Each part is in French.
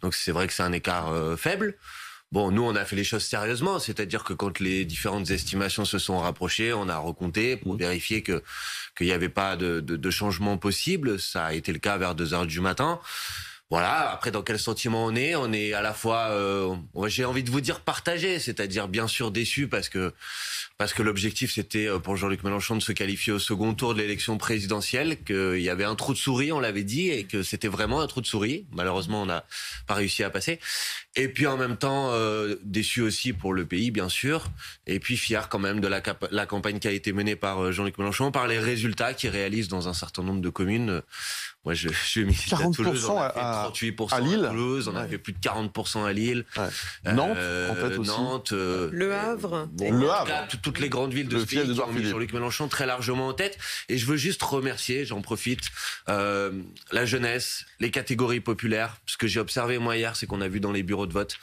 Donc c'est vrai que c'est un écart faible. Bon, nous, on a fait les choses sérieusement, c'est-à-dire que quand les différentes estimations se sont rapprochées, on a recompté pour vérifier qu'il n'y avait pas de changement possible. Ça a été le cas vers 2 heures du matin. Voilà, après, dans quel sentiment on est? On est à la fois, j'ai envie de vous dire partagé, c'est-à-dire bien sûr déçu parce que l'objectif c'était pour Jean-Luc Mélenchon de se qualifier au second tour de l'élection présidentielle, qu'il y avait un trou de souris, on l'avait dit, et que c'était vraiment un trou de souris. Malheureusement, on n'a pas réussi à passer. Et puis en même temps, déçu aussi pour le pays, bien sûr, et puis fier quand même de la campagne qui a été menée par Jean-Luc Mélenchon, par les résultats qu'il réalise dans un certain nombre de communes. Moi, je milite à Toulouse, on a fait 38% à Lille. À Toulouse, on a fait plus de 40% à Lille. Ouais. Nantes, en fait aussi. Nantes, Le Havre. Bon, Le Havre. Toutes les grandes villes de ce pays qui ont mis Jean-Luc Mélenchon très largement en tête. Et je veux juste remercier, j'en profite, la jeunesse, les catégories populaires. Ce que j'ai observé moi hier, c'est qu'on a vu dans les bureaux de vote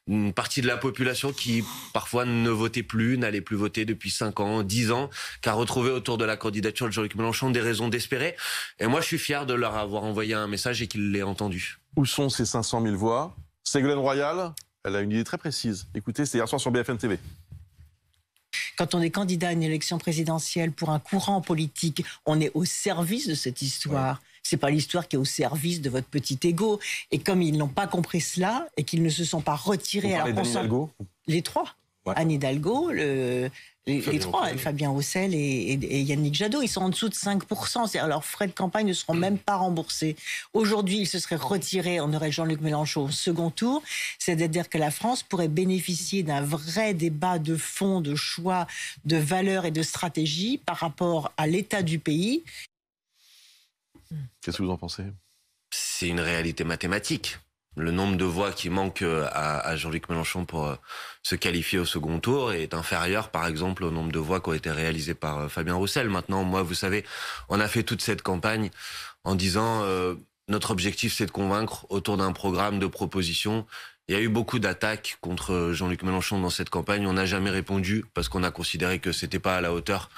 une partie de la population qui parfois ne votait plus, n'allait plus voter depuis 5 ans, 10 ans, qui a retrouvé autour de la candidature de Jean-Luc Mélenchon des raisons d'espérer. Et moi, je suis fier de leur avoir envoyé un message et qu'ils l'aient entendu. Où sont ces 500 000 voix? Ségolène Royal, elle a une idée très précise. Écoutez, c'est hier soir sur BFM TV. Quand on est candidat à une élection présidentielle pour un courant politique, on est au service de cette histoire. Ouais. C'est pas l'histoire qui est au service de votre petit ego. Et comme ils n'ont pas compris cela et qu'ils ne se sont pas retirés... Vous parlez d'Anne Hidalgo ? Les trois. Ouais. Anne Hidalgo, les trois, Fabien Roussel et Yannick Jadot, ils sont en dessous de 5%. C'est-à-dire leurs frais de campagne ne seront même pas remboursés. Aujourd'hui, ils se seraient retirés, on aurait Jean-Luc Mélenchon au second tour. C'est-à-dire que la France pourrait bénéficier d'un vrai débat de fond, de choix, de valeurs et de stratégie par rapport à l'état du pays. Qu'est-ce que vous en pensez? C'est une réalité mathématique. Le nombre de voix qui manque à Jean-Luc Mélenchon pour se qualifier au second tour est inférieur, par exemple, au nombre de voix qui ont été réalisées par Fabien Roussel. Maintenant, moi, vous savez, on a fait toute cette campagne en disant notre objectif, c'est de convaincre autour d'un programme de propositions. Il y a eu beaucoup d'attaques contre Jean-Luc Mélenchon dans cette campagne. On n'a jamais répondu parce qu'on a considéré que c'était pas à la hauteur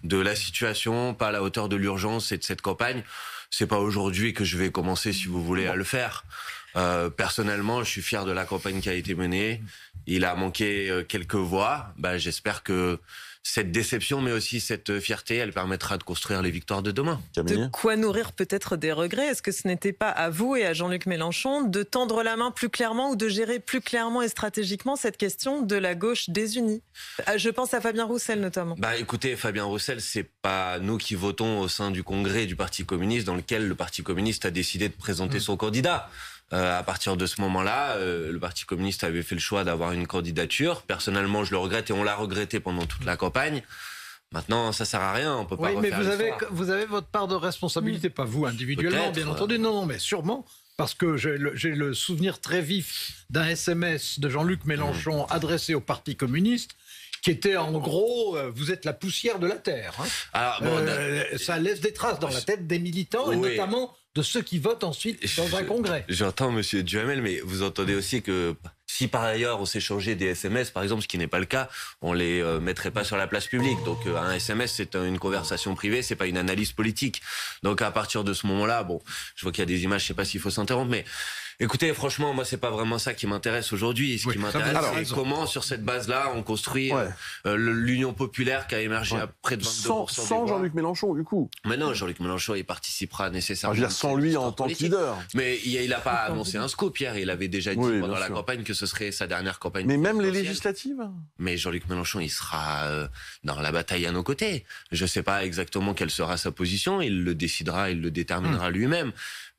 de la situation, pas à la hauteur de l'urgence et de cette campagne. C'est pas aujourd'hui que je vais commencer, si vous voulez, à le faire. Personnellement, je suis fier de la campagne qui a été menée. Il a manqué quelques voix. J'espère que cette déception, mais aussi cette fierté, elle permettra de construire les victoires de demain. De quoi nourrir peut-être des regrets. Est-ce que ce n'était pas à vous et à Jean-Luc Mélenchon de tendre la main plus clairement ou de gérer plus clairement et stratégiquement cette question de la gauche désunie? Je pense à Fabien Roussel notamment. Écoutez, Fabien Roussel, c'est pas nous qui votons au sein du Congrès du Parti communiste, dans lequel le Parti communiste a décidé de présenter son candidat. À partir de ce moment-là, le Parti communiste avait fait le choix d'avoir une candidature. Personnellement, je le regrette et on l'a regretté pendant toute la campagne. Maintenant, ça sert à rien, on peut pas refaire l'histoire. Vous avez votre part de responsabilité, pas vous individuellement, bien entendu. Non, mais sûrement, parce que j'ai le souvenir très vif d'un SMS de Jean-Luc Mélenchon adressé au Parti communiste, qui était en gros, vous êtes la poussière de la terre. Hein. Alors, ça laisse des traces dans la tête des militants, et notamment de ceux qui votent ensuite dans un congrès. J'entends Monsieur Duhamel, mais vous entendez aussi que si par ailleurs on s'échangeait des SMS, par exemple, ce qui n'est pas le cas, on les mettrait pas sur la place publique. Donc un SMS, c'est une conversation privée, c'est pas une analyse politique. Donc à partir de ce moment-là, bon, je vois qu'il y a des images, je sais pas s'il faut s'interrompre, mais écoutez, franchement, moi, c'est pas vraiment ça qui m'intéresse aujourd'hui. Ce qui m'intéresse, c'est comment, sur cette base-là, on construit l'Union populaire qui a émergé à près de 22%. Sans Jean-Luc Mélenchon, du coup. Mais non, Jean-Luc Mélenchon, il participera nécessairement. Je veux dire, sans lui en tant que leader. Mais il n'a pas annoncé un scoop, Pierre. Il avait déjà dit pendant la campagne que ce serait sa dernière campagne. Mais même les législatives. Mais Jean-Luc Mélenchon, il sera dans la bataille à nos côtés. Je sais pas exactement quelle sera sa position. Il le décidera, il le déterminera lui-même.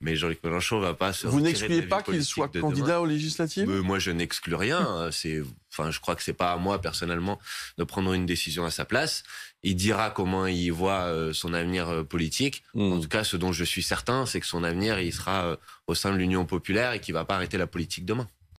Mais Jean-Luc Mélenchon va pas se retirer. Vous n'excluez pas qu'il soit candidat aux législatives? Moi, je n'exclus rien. Je crois que c'est pas à moi, personnellement, de prendre une décision à sa place. Il dira comment il voit son avenir politique. En tout cas, ce dont je suis certain, c'est que son avenir, il sera au sein de l'Union populaire et qu'il va pas arrêter la politique demain.